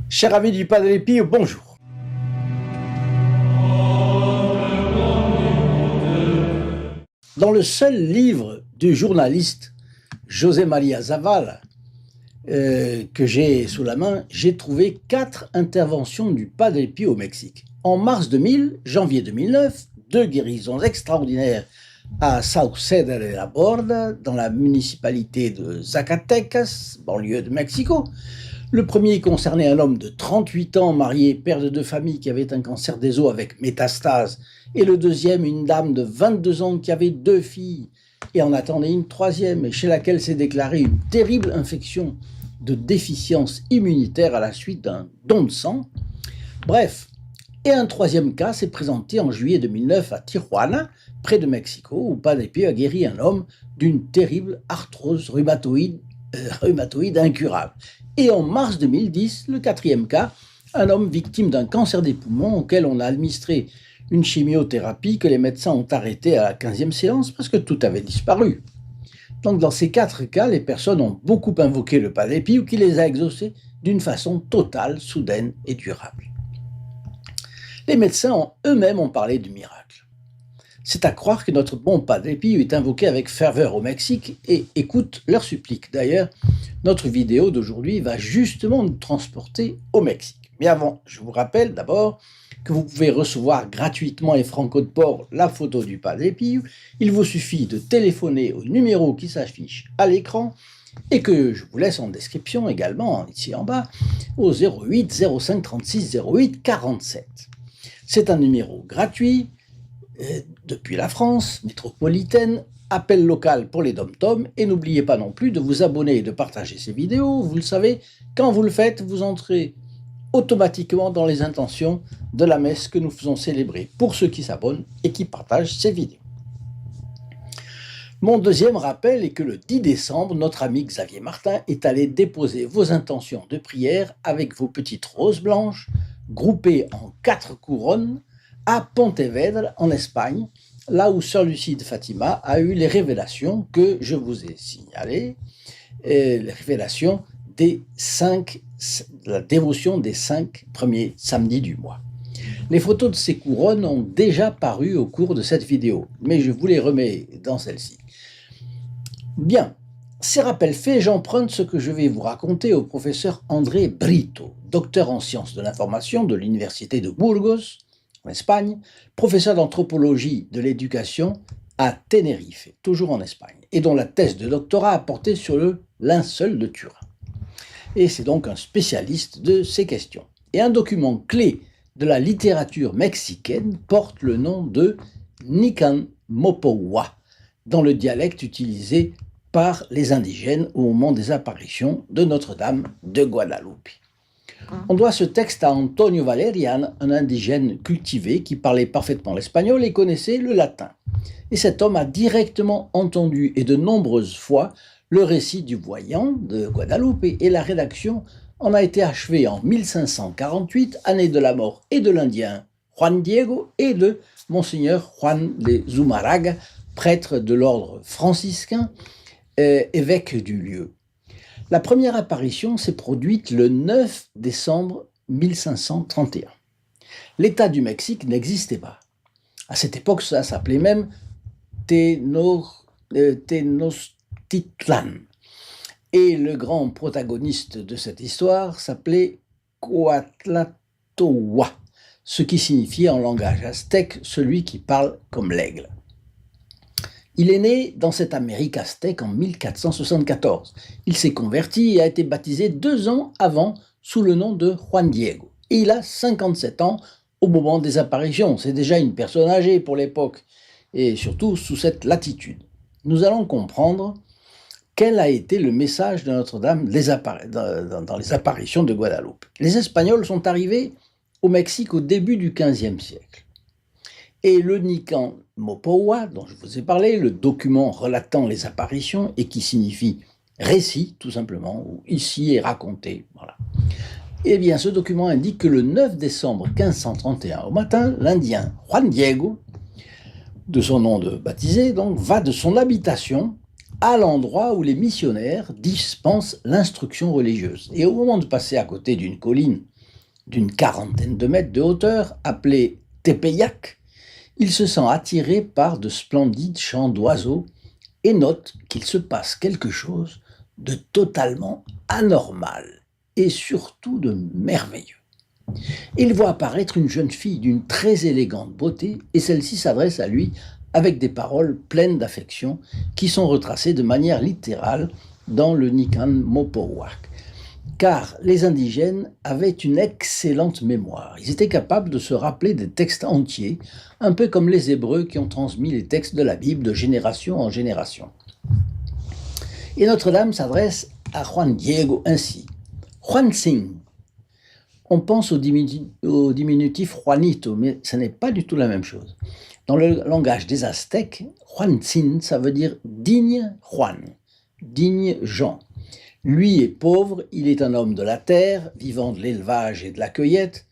Chers amis du Padre Pio, bonjour. Dans le seul livre du journaliste José María Zavala que j'ai sous la main, j'ai trouvé 4 interventions du Padre Pio au Mexique. En mars 2000, janvier 2009, 2 guérisons extraordinaires à Sauceda de la Borda, dans la municipalité de Zacatecas, banlieue de Mexico. Le premier concernait un homme de 38 ans, marié, père de 2 familles, qui avait un cancer des os avec métastase. Et le deuxième, une dame de 22 ans qui avait 2 filles et en attendait une troisième, et chez laquelle s'est déclarée une terrible infection de déficience immunitaire à la suite d'un don de sang. Bref, et un troisième cas s'est présenté en juillet 2009 à Tijuana, près de Mexico, où Padre Pio a guéri un homme d'une terrible arthrose rhumatoïde incurable. Et en mars 2010, le 4e cas, un homme victime d'un cancer des poumons auquel on a administré une chimiothérapie que les médecins ont arrêtée à la 15e séance parce que tout avait disparu. Donc dans ces 4 cas, les personnes ont beaucoup invoqué le Padre Pio qui les a exaucés d'une façon totale, soudaine et durable. Les médecins eux-mêmes ont parlé du miracle. C'est à croire que notre bon Padre Pio est invoqué avec ferveur au Mexique et écoute leurs suppliques. D'ailleurs, notre vidéo d'aujourd'hui va justement nous transporter au Mexique. Mais avant, je vous rappelle d'abord que vous pouvez recevoir gratuitement et franco de port la photo du Padre Pio. Il vous suffit de téléphoner au numéro qui s'affiche à l'écran et que je vous laisse en description également, ici en bas, au 08 05 36 08 47. C'est un numéro gratuit depuis la France métropolitaine, appel local pour les dom-toms, et n'oubliez pas non plus de vous abonner et de partager ces vidéos. Vous le savez, quand vous le faites, vous entrez automatiquement dans les intentions de la messe que nous faisons célébrer pour ceux qui s'abonnent et qui partagent ces vidéos. Mon deuxième rappel est que le 10 décembre, notre ami Xavier Martin est allé déposer vos intentions de prière avec vos petites roses blanches, groupées en 4 couronnes, à Pontevedra, en Espagne, là où Sœur Lucie de Fatima a eu les révélations que je vous ai signalées, les révélations de la dévotion des 5 premiers samedis du mois. Les photos de ces couronnes ont déjà paru au cours de cette vidéo, mais je vous les remets dans celle-ci. Bien, ces rappels faits, j'emprunte ce que je vais vous raconter au professeur André Brito, docteur en sciences de l'information de l'université de Burgos, en Espagne, professeur d'anthropologie de l'éducation à Tenerife, toujours en Espagne, et dont la thèse de doctorat a porté sur le linceul de Turin. Et c'est donc un spécialiste de ces questions. Et un document clé de la littérature mexicaine porte le nom de Nican Mopowa, dans le dialecte utilisé par les indigènes au moment des apparitions de Notre-Dame de Guadalupe. On doit ce texte à Antonio Valerian, un indigène cultivé qui parlait parfaitement l'espagnol et connaissait le latin. Et cet homme a directement entendu et de nombreuses fois le récit du voyant de Guadalupe, et la rédaction en a été achevée en 1548, année de la mort et de l'Indien Juan Diego et de Monseigneur Juan de Zumárraga, prêtre de l'ordre franciscain, évêque du lieu. La première apparition s'est produite le 9 décembre 1531. L'État du Mexique n'existait pas. À cette époque, ça s'appelait même Tenochtitlan. Et le grand protagoniste de cette histoire s'appelait Coatlatowá, ce qui signifie en langage aztèque celui qui parle comme l'aigle. Il est né dans cette Amérique aztèque en 1474. Il s'est converti et a été baptisé 2 ans avant sous le nom de Juan Diego. Et il a 57 ans au moment des apparitions. C'est déjà une personne âgée pour l'époque, et surtout sous cette latitude. Nous allons comprendre quel a été le message de Notre-Dame dans les apparitions de Guadeloupe. Les Espagnols sont arrivés au Mexique au début du XVe siècle. Et le Nican Mopowa, dont je vous ai parlé, le document relatant les apparitions et qui signifie récit, tout simplement, ou ici est raconté, voilà. Eh bien, ce document indique que le 9 décembre 1531 au matin, l'Indien Juan Diego, de son nom de baptisé, donc, va de son habitation à l'endroit où les missionnaires dispensent l'instruction religieuse. Et au moment de passer à côté d'une colline d'une quarantaine de mètres de hauteur, appelée Tepeyac, il se sent attiré par de splendides chants d'oiseaux et note qu'il se passe quelque chose de totalement anormal et surtout de merveilleux. Il voit apparaître une jeune fille d'une très élégante beauté et celle-ci s'adresse à lui avec des paroles pleines d'affection qui sont retracées de manière littérale dans le Nican Mopowak. Car les indigènes avaient une excellente mémoire. Ils étaient capables de se rappeler des textes entiers, un peu comme les Hébreux qui ont transmis les textes de la Bible de génération en génération. Et Notre-Dame s'adresse à Juan Diego ainsi. Juan Sing. On pense au diminutif Juanito, mais ce n'est pas du tout la même chose. Dans le langage des Aztèques, Juan Sin, ça veut dire digne Juan, digne Jean. Lui est pauvre, il est un homme de la terre, vivant de l'élevage et de la cueillette,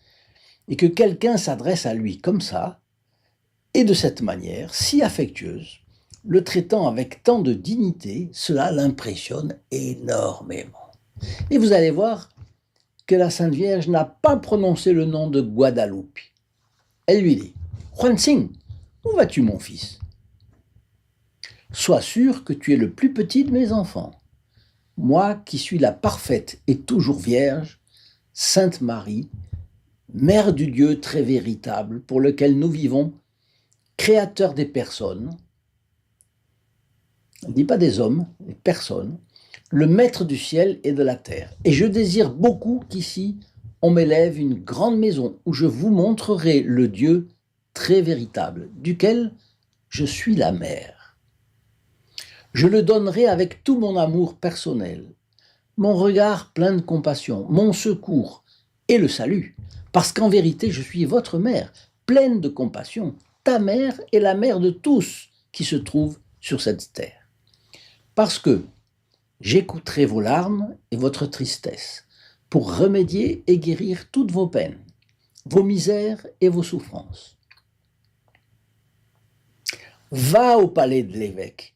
et que quelqu'un s'adresse à lui comme ça, et de cette manière, si affectueuse, le traitant avec tant de dignité, cela l'impressionne énormément. Et vous allez voir que la Sainte Vierge n'a pas prononcé le nom de Guadalupe. Elle lui dit « Juan Sing, où vas-tu mon fils ? Sois sûr que tu es le plus petit de mes enfants. Moi qui suis la parfaite et toujours vierge, Sainte Marie, Mère du Dieu très véritable pour lequel nous vivons, Créateur des personnes, on ne dit pas des hommes, des personnes, le Maître du ciel et de la terre. Et je désire beaucoup qu'ici, on m'élève une grande maison où je vous montrerai le Dieu très véritable, duquel je suis la mère. Je le donnerai avec tout mon amour personnel, mon regard plein de compassion, mon secours et le salut, parce qu'en vérité, je suis votre mère, pleine de compassion. Ta mère est la mère de tous qui se trouvent sur cette terre. Parce que j'écouterai vos larmes et votre tristesse pour remédier et guérir toutes vos peines, vos misères et vos souffrances. Va au palais de l'évêque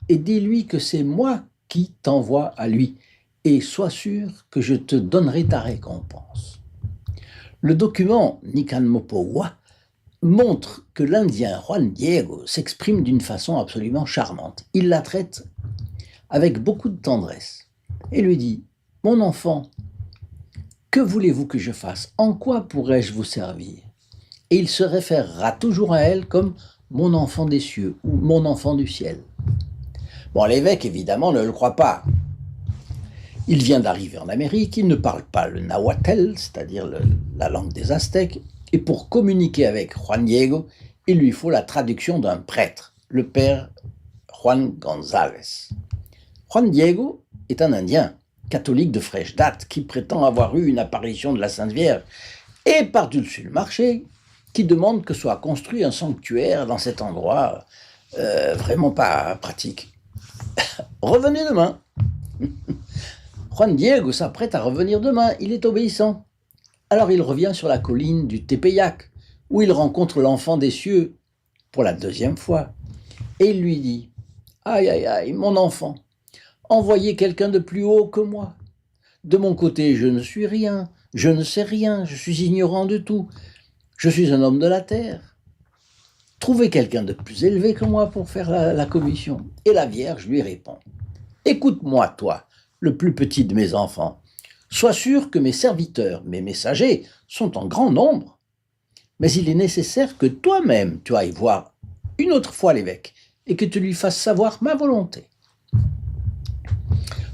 et dis-lui que c'est moi qui t'envoie à lui et sois sûr que je te donnerai ta récompense. Le document Nican Mopowa montre que l'Indien Juan Diego s'exprime d'une façon absolument charmante. Il la traite avec beaucoup de tendresse et lui dit « Mon enfant, que voulez-vous que je fasse? En quoi pourrais-je vous servir ?» Et il se référera toujours à elle comme « mon enfant des cieux » ou « mon enfant du ciel ». Bon, l'évêque, évidemment, ne le croit pas. Il vient d'arriver en Amérique, il ne parle pas le nahuatl, c'est-à-dire la langue des Aztèques, et pour communiquer avec Juan Diego, il lui faut la traduction d'un prêtre, le père Juan González. Juan Diego est un Indien, catholique de fraîche date, qui prétend avoir eu une apparition de la Sainte Vierge, et par-dessus le marché, qui demande que soit construit un sanctuaire dans cet endroit vraiment pas pratique. Revenez demain. Juan Diego s'apprête à revenir demain, il est obéissant. Alors il revient sur la colline du Tepeyac, où il rencontre l'enfant des cieux pour la deuxième fois. Et il lui dit « Aïe, aïe, aïe, mon enfant, envoyez quelqu'un de plus haut que moi. De mon côté, je ne suis rien, je ne sais rien, je suis ignorant de tout. Je suis un homme de la terre. Trouvez quelqu'un de plus élevé que moi pour faire la commission. » Et la Vierge lui répond « Écoute-moi, toi, le plus petit de mes enfants. Sois sûr que mes serviteurs, mes messagers, sont en grand nombre. Mais il est nécessaire que toi-même tu ailles voir une autre fois l'évêque et que tu lui fasses savoir ma volonté. »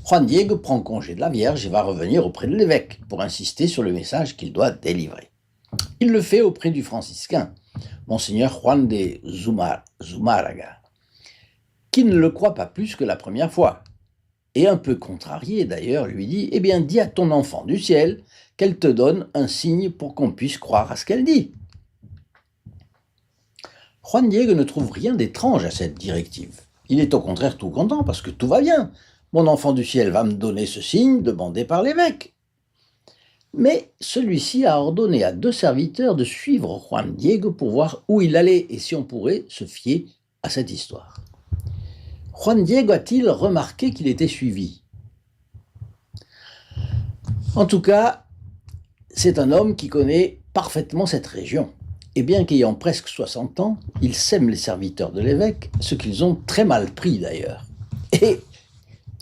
Juan Diego prend congé de la Vierge et va revenir auprès de l'évêque pour insister sur le message qu'il doit délivrer. Il le fait auprès du franciscain, Monseigneur Juan de Zumárraga, qui ne le croit pas plus que la première fois. Et un peu contrarié d'ailleurs, lui dit « Eh bien, dis à ton enfant du ciel qu'elle te donne un signe pour qu'on puisse croire à ce qu'elle dit. » Juan Diego ne trouve rien d'étrange à cette directive. Il est au contraire tout content parce que tout va bien. Mon enfant du ciel va me donner ce signe demandé par l'évêque. Mais celui-ci a ordonné à 2 serviteurs de suivre Juan Diego pour voir où il allait et si on pourrait se fier à cette histoire. Juan Diego a-t-il remarqué qu'il était suivi? En tout cas, c'est un homme qui connaît parfaitement cette région. Et bien qu'ayant presque 60 ans, il sème les serviteurs de l'évêque, ce qu'ils ont très mal pris d'ailleurs. Et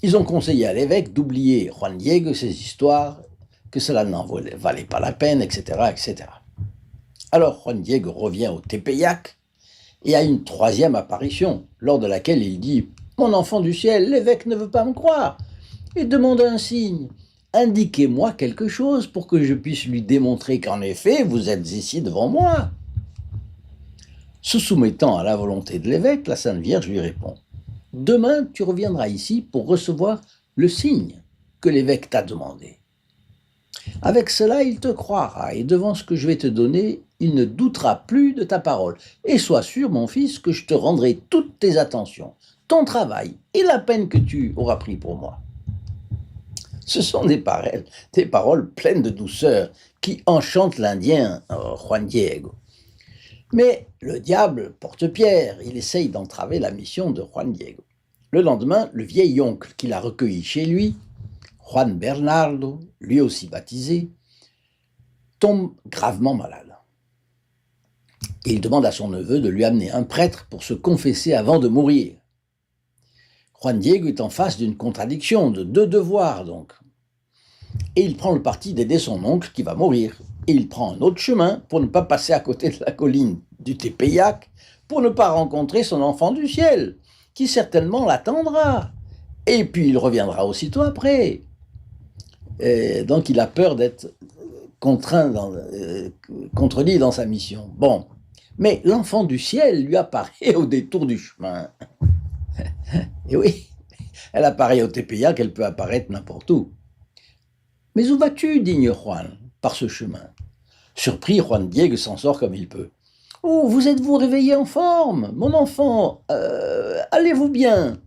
ils ont conseillé à l'évêque d'oublier Juan Diego, ses histoires, que cela n'en valait pas la peine, etc., etc. Alors Juan Diego revient au Tepeyac et a une troisième apparition, lors de laquelle il dit « Mon enfant du ciel, l'évêque ne veut pas me croire et demande un signe. Indiquez-moi quelque chose pour que je puisse lui démontrer qu'en effet, vous êtes ici devant moi. » Se soumettant à la volonté de l'évêque, la Sainte Vierge lui répond « Demain, tu reviendras ici pour recevoir le signe que l'évêque t'a demandé. Avec cela, il te croira, et devant ce que je vais te donner, il ne doutera plus de ta parole. Et sois sûr, mon fils, que je te rendrai toutes tes attentions, ton travail et la peine que tu auras pris pour moi. » Ce sont des paroles pleines de douceur qui enchantent l'Indien Juan Diego. Mais le diable porte pierre, il essaye d'entraver la mission de Juan Diego. Le lendemain, le vieil oncle qui l'a recueilli chez lui, Juan Bernardo, lui aussi baptisé, tombe gravement malade. Et il demande à son neveu de lui amener un prêtre pour se confesser avant de mourir. Juan Diego est en face d'une contradiction, de deux devoirs donc. Et il prend le parti d'aider son oncle qui va mourir. Et il prend un autre chemin pour ne pas passer à côté de la colline du Tepeyac, pour ne pas rencontrer son enfant du ciel, qui certainement l'attendra. Et puis il reviendra aussitôt après. Et donc il a peur d'être contredit dans sa mission. Bon, mais l'enfant du ciel lui apparaît au détour du chemin. Et oui, elle apparaît au Tepeyac, elle peut apparaître n'importe où. « Mais où vas-tu, digne Juan, par ce chemin ?» Surpris, Juan Diego s'en sort comme il peut. « Oh, vous êtes-vous réveillé en forme, mon enfant? Allez-vous bien?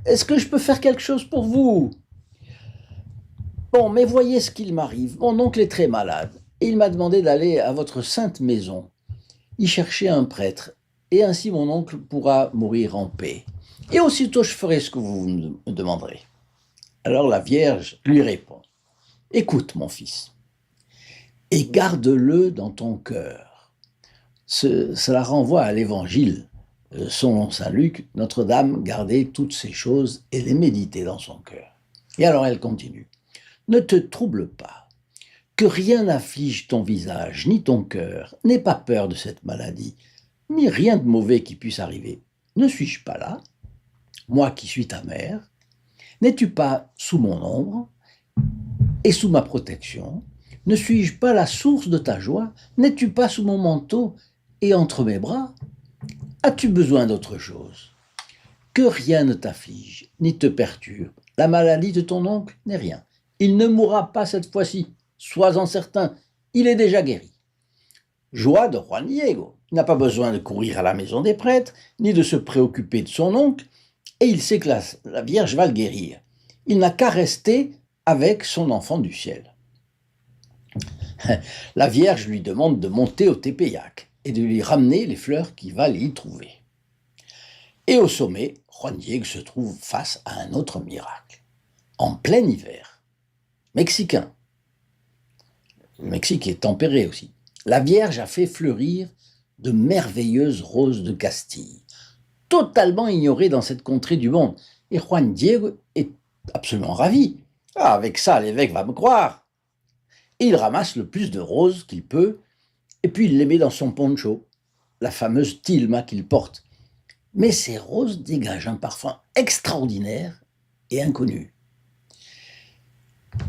Est-ce que je peux faire quelque chose pour vous? Bon, mais voyez ce qu'il m'arrive. Mon oncle est très malade et il m'a demandé d'aller à votre sainte maison, y chercher un prêtre, et ainsi mon oncle pourra mourir en paix. Et aussitôt je ferai ce que vous me demanderez. » Alors la Vierge lui répond. « Écoute, mon fils, et garde-le dans ton cœur. » Cela renvoie à l'évangile. Selon saint Luc, Notre-Dame gardait toutes ces choses et les méditait dans son cœur. Et alors elle continue. « Ne te trouble pas, que rien n'afflige ton visage, ni ton cœur. N'aie pas peur de cette maladie, ni rien de mauvais qui puisse arriver. Ne suis-je pas là, moi qui suis ta mère? N'es-tu pas sous mon ombre et sous ma protection? Ne suis-je pas la source de ta joie? N'es-tu pas sous mon manteau et entre mes bras? As-tu besoin d'autre chose? Que rien ne t'afflige, ni te perturbe. La maladie de ton oncle n'est rien. Il ne mourra pas cette fois-ci, sois-en certain, il est déjà guéri. » Joie de Juan Diego. Il n'a pas besoin de courir à la maison des prêtres, ni de se préoccuper de son oncle, et il sait que la Vierge va le guérir. Il n'a qu'à rester avec son enfant du ciel. La Vierge lui demande de monter au Tepeyac et de lui ramener les fleurs qu'il va y trouver. Et au sommet, Juan Diego se trouve face à un autre miracle. En plein hiver, mexicain. Le Mexique est tempéré aussi. La Vierge a fait fleurir de merveilleuses roses de Castille, totalement ignorées dans cette contrée du monde. Et Juan Diego est absolument ravi. Ah, avec ça, l'évêque va me croire. Et il ramasse le plus de roses qu'il peut, et puis il les met dans son poncho, la fameuse tilma qu'il porte. Mais ces roses dégagent un parfum extraordinaire et inconnu.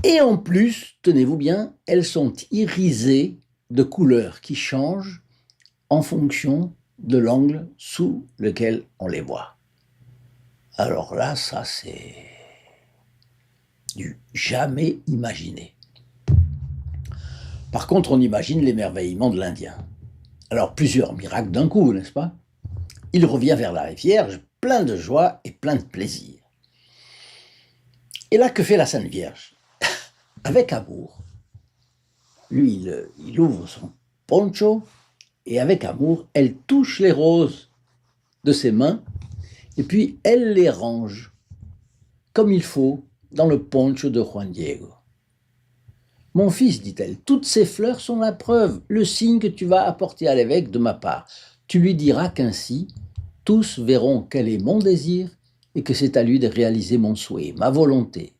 Et en plus, tenez-vous bien, elles sont irisées de couleurs qui changent en fonction de l'angle sous lequel on les voit. Alors là, ça c'est du jamais imaginé. Par contre, on imagine l'émerveillement de l'Indien. Alors plusieurs miracles d'un coup, n'est-ce pas? Il revient vers la Vierge, plein de joie et plein de plaisir. Et là, que fait la Sainte Vierge? Avec amour, lui, il ouvre son poncho et avec amour, elle touche les roses de ses mains Et puis, elle les range comme il faut dans le poncho de Juan Diego. Mon fils, dit-elle, toutes ces fleurs sont la preuve, le signe que tu vas apporter à l'évêque de ma part. Tu lui diras qu'ainsi, tous verront quel est mon désir et que c'est à lui de réaliser mon souhait, ma volonté.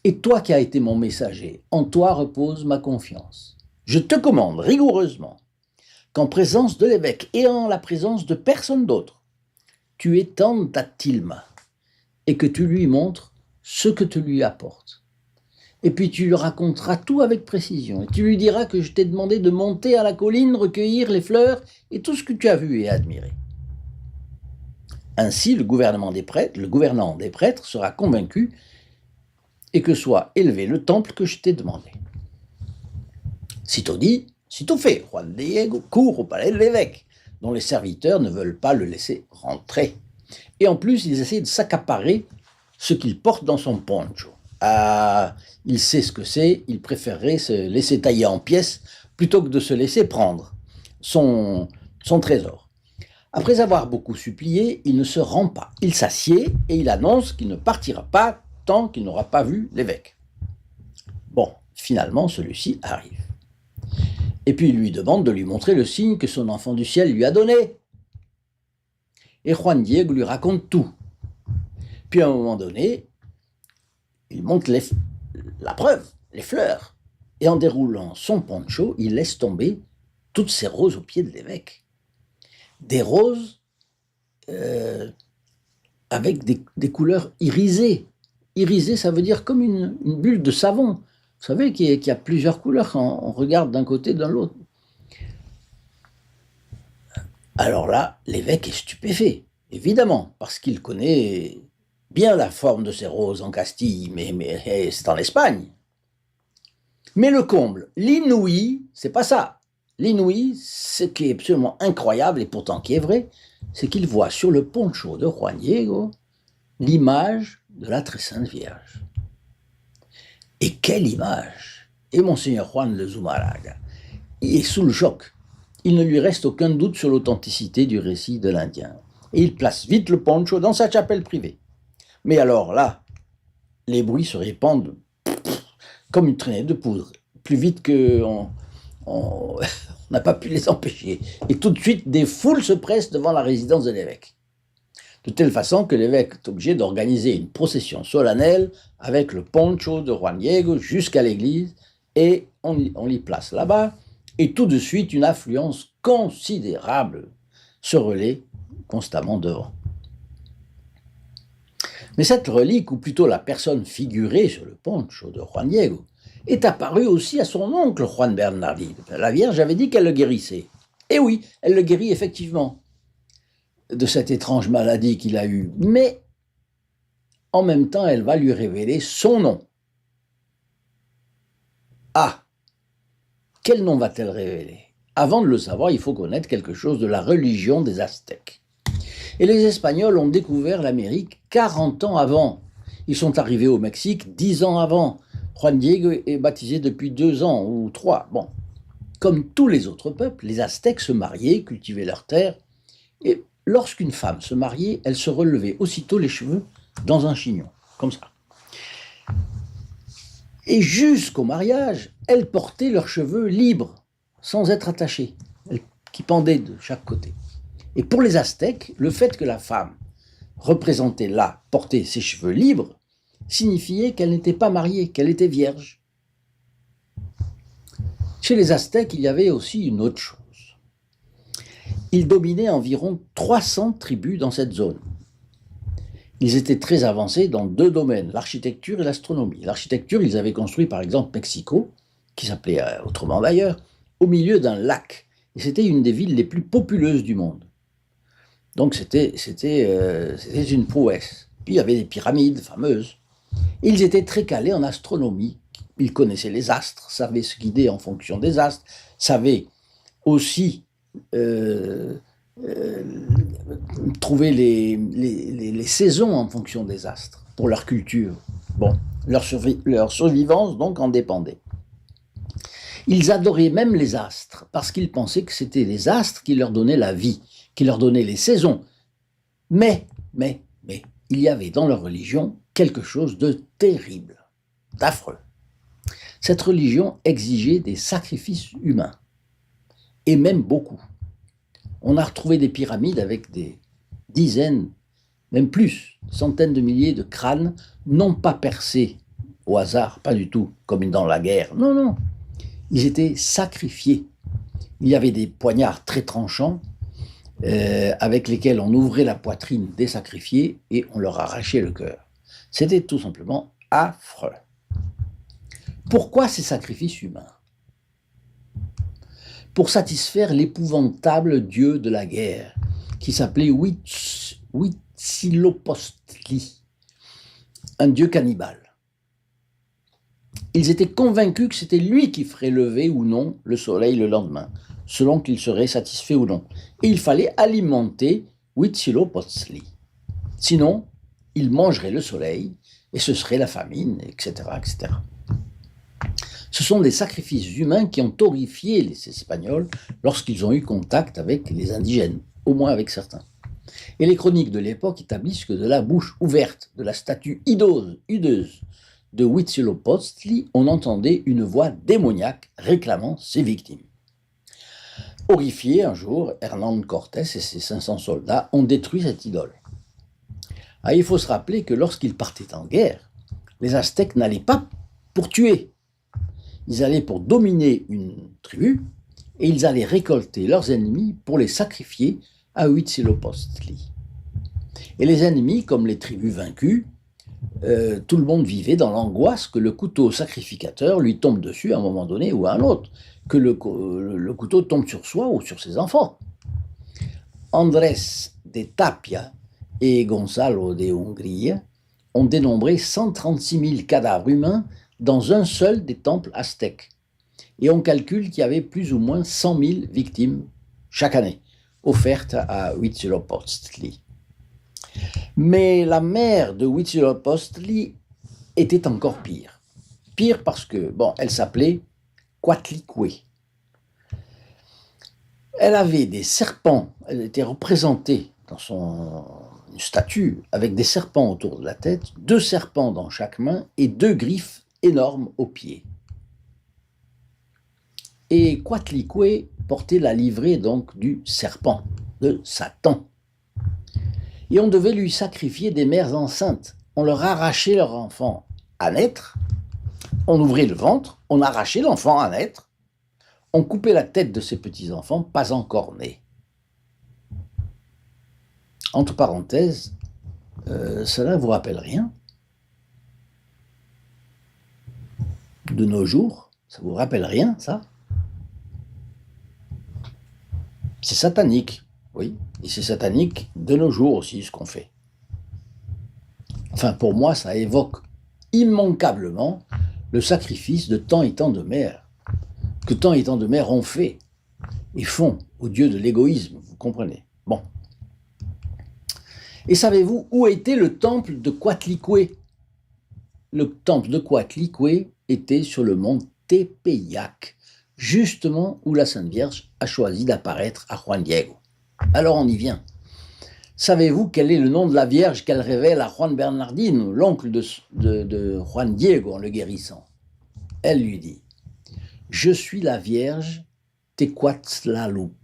Et toi qui as été mon messager, en toi repose ma confiance. Je te commande rigoureusement qu'en présence de l'évêque et en la présence de personne d'autre, tu étendes ta tilma et que tu lui montres ce que tu lui apportes. Et puis tu lui raconteras tout avec précision. Et tu lui diras que je t'ai demandé de monter à la colline, recueillir les fleurs et tout ce que tu as vu et admiré. Ainsi, le gouvernant des prêtres sera convaincu et que soit élevé le temple que je t'ai demandé. Sitôt dit, sitôt fait, Juan Diego court au palais de l'évêque, dont les serviteurs ne veulent pas le laisser rentrer. Et en plus, ils essaient de s'accaparer ce qu'il porte dans son poncho. Ah, il sait ce que c'est, il préférerait se laisser tailler en pièces plutôt que de se laisser prendre son trésor. Après avoir beaucoup supplié, il ne se rend pas. Il s'assied et il annonce qu'il ne partira pas tant qu'il n'aura pas vu l'évêque. Bon, finalement, celui-ci arrive. Et puis il lui demande de lui montrer le signe que son enfant du ciel lui a donné. Et Juan Diego lui raconte tout. Puis à un moment donné, il montre la preuve, les fleurs. Et en déroulant son poncho, il laisse tomber toutes ces roses aux pieds de l'évêque. Des roses avec des couleurs irisées. Irisé, ça veut dire comme une bulle de savon. Vous savez qu'il y a plusieurs couleurs quand on regarde d'un côté, d'un l'autre. Alors là, l'évêque est stupéfait, évidemment, parce qu'il connaît bien la forme de ces roses en Castille, mais c'est en Espagne. Mais le comble, l'inouï, c'est pas ça. L'inouï, ce qui est absolument incroyable et pourtant qui est vrai, c'est qu'il voit sur le poncho de Juan Diego l'image de la très sainte Vierge. Et quelle image! Et Monseigneur Juan de Zumárraga, il est sous le choc. Il ne lui reste aucun doute sur l'authenticité du récit de l'Indien. Et il place vite le poncho dans sa chapelle privée. Mais alors là, les bruits se répandent comme une traînée de poudre, plus vite qu'on n'a pas pu les empêcher. Et tout de suite, des foules se pressent devant la résidence de l'évêque. De telle façon que l'évêque est obligé d'organiser une procession solennelle avec le poncho de Juan Diego jusqu'à l'église et on l'y place là-bas. Et tout de suite, une affluence considérable se relaie constamment devant. Mais cette relique, ou plutôt la personne figurée sur le poncho de Juan Diego, est apparue aussi à son oncle Juan Bernardino. La Vierge avait dit qu'elle le guérissait. Et oui, elle le guérit effectivement de cette étrange maladie qu'il a eue. Mais en même temps, elle va lui révéler son nom. Ah! Quel nom va-t-elle révéler? Avant de le savoir, il faut connaître quelque chose de la religion des Aztèques. Et les Espagnols ont découvert l'Amérique 40 ans avant. Ils sont arrivés au Mexique 10 ans avant. Juan Diego est baptisé depuis 2 ans ou 3. Bon, comme tous les autres peuples, les Aztèques se mariaient, cultivaient leurs terres. Et lorsqu'une femme se mariait, elle se relevait aussitôt les cheveux dans un chignon, comme ça. Et jusqu'au mariage, elles portaient leurs cheveux libres, sans être attachés, qui pendaient de chaque côté. Et pour les Aztèques, le fait que la femme représentée là, portait ses cheveux libres, signifiait qu'elle n'était pas mariée, qu'elle était vierge. Chez les Aztèques, il y avait aussi une autre chose. Ils dominaient environ 300 tribus dans cette zone. Ils étaient très avancés dans 2 domaines, l'architecture et l'astronomie. L'architecture, ils avaient construit par exemple Mexico, qui s'appelait autrement d'ailleurs, au milieu d'un lac. Et c'était une des villes les plus populeuses du monde. Donc c'était une prouesse. Puis il y avait des pyramides fameuses. Et ils étaient très calés en astronomie. Ils connaissaient les astres, savaient se guider en fonction des astres, savaient aussi trouver les saisons en fonction des astres pour leur culture. Bon, leur survivance donc en dépendait. Ils adoraient même les astres parce qu'ils pensaient que c'était les astres qui leur donnaient la vie, qui leur donnaient les saisons. Mais Mais, il y avait dans leur religion quelque chose de terrible, d'affreux. Cette religion exigeait des sacrifices humains, et même beaucoup. On a retrouvé des pyramides avec des dizaines, même plus, centaines de milliers de crânes, non pas percés au hasard, pas du tout, comme dans la guerre. Non, non. Ils étaient sacrifiés. Il y avait des poignards très tranchants avec lesquels on ouvrait la poitrine des sacrifiés et on leur arrachait le cœur. C'était tout simplement affreux. Pourquoi ces sacrifices humains? Pour satisfaire l'épouvantable dieu de la guerre, qui s'appelait Huitzilopochtli, un dieu cannibale. Ils étaient convaincus que c'était lui qui ferait lever ou non le soleil le lendemain, selon qu'il serait satisfait ou non. Et il fallait alimenter Huitzilopochtli. Sinon, il mangerait le soleil et ce serait la famine, etc., etc. Ce sont des sacrifices humains qui ont horrifié les Espagnols lorsqu'ils ont eu contact avec les indigènes, au moins avec certains. Et les chroniques de l'époque établissent que de la bouche ouverte de la statue hideuse de Huitzilopochtli, on entendait une voix démoniaque réclamant ses victimes. Horrifiés, un jour, Hernán Cortés et ses 500 soldats ont détruit cette idole. Ah, il faut se rappeler que lorsqu'ils partaient en guerre, les Aztèques n'allaient pas pour tuer. Ils allaient pour dominer une tribu et ils allaient récolter leurs ennemis pour les sacrifier à Huitzilopochtli. Et les ennemis, comme les tribus vaincues, tout le monde vivait dans l'angoisse que le couteau sacrificateur lui tombe dessus à un moment donné ou à un autre, que le couteau tombe sur soi ou sur ses enfants. Andrés de Tapia et Gonzalo de Hongria ont dénombré 136 000 cadavres humains dans un seul des temples aztèques. Et on calcule qu'il y avait plus ou moins 100 000 victimes chaque année, offertes à Huitzilopochtli. Mais la mère de Huitzilopochtli était encore pire. Pire parce que, elle s'appelait Coatlicue. Elle avait des serpents, elle était représentée dans une statue avec des serpents autour de la tête, 2 serpents dans chaque main et 2 griffes énormes aux pieds. Et Coatlicue portait la livrée donc du serpent, de Satan. Et on devait lui sacrifier des mères enceintes. On leur arrachait leur enfant à naître, on ouvrait le ventre, on arrachait l'enfant à naître, on coupait la tête de ces petits-enfants pas encore nés. Entre parenthèses, cela ne vous rappelle rien? De nos jours, ça vous rappelle rien, ça? C'est satanique, oui, et c'est satanique de nos jours aussi, ce qu'on fait. Enfin, pour moi, ça évoque immanquablement le sacrifice de tant et tant de mères, que tant et tant de mères ont fait et font au dieu de l'égoïsme, vous comprenez? Bon. Et savez-vous où était le temple de Coatlicue? Le temple de Coatlicue était sur le mont Tepeyac, justement où la Sainte Vierge a choisi d'apparaître à Juan Diego. Alors on y vient. Savez-vous quel est le nom de la Vierge qu'elle révèle à Juan Bernardino, l'oncle de Juan Diego en le guérissant? Elle lui dit: « Je suis la Vierge Tecuatzlazup,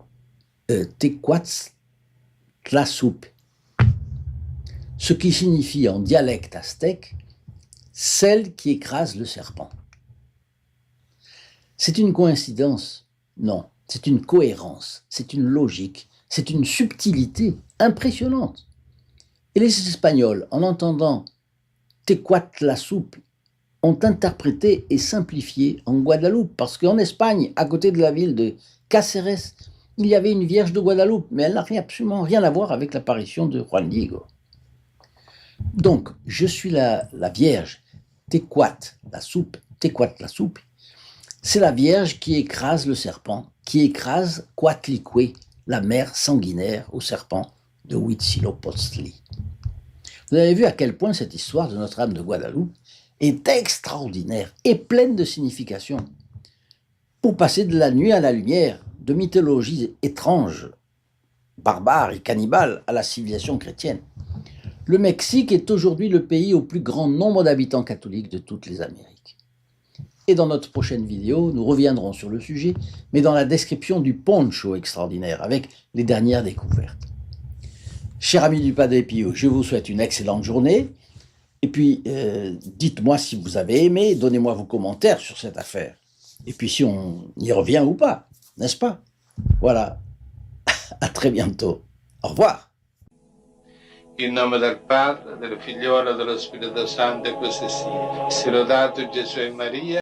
ce qui signifie en dialecte aztèque « celle qui écrase le serpent ». C'est une coïncidence? Non, c'est une cohérence, c'est une logique, c'est une subtilité impressionnante. Et les Espagnols, en entendant Tecuatzlazup, ont interprété et simplifié en Guadeloupe, parce qu'en Espagne, à côté de la ville de Cáceres, il y avait une Vierge de Guadeloupe, mais elle n'a absolument rien à voir avec l'apparition de Juan Diego. Donc, je suis la Vierge Tecuatzlazup, c'est la Vierge qui écrase le serpent, qui écrase Coatlicue, la mère sanguinaire au serpent de Huitzilopochtli. Vous avez vu à quel point cette histoire de Notre-Dame de Guadeloupe est extraordinaire et pleine de signification. Pour passer de la nuit à la lumière, de mythologies étranges, barbares et cannibales à la civilisation chrétienne. Le Mexique est aujourd'hui le pays au plus grand nombre d'habitants catholiques de toutes les Amériques. Et dans notre prochaine vidéo, nous reviendrons sur le sujet, mais dans la description du poncho extraordinaire, avec les dernières découvertes. Chers amis du Padre Pio, je vous souhaite une excellente journée. Et puis, dites-moi si vous avez aimé, donnez-moi vos commentaires sur cette affaire. Et puis si on y revient ou pas, n'est-ce pas? Voilà, à très bientôt. Au revoir. In nome del Padre, del Figliolo e dello Spirito Santo, e così sia. Sia lodato Gesù e Maria.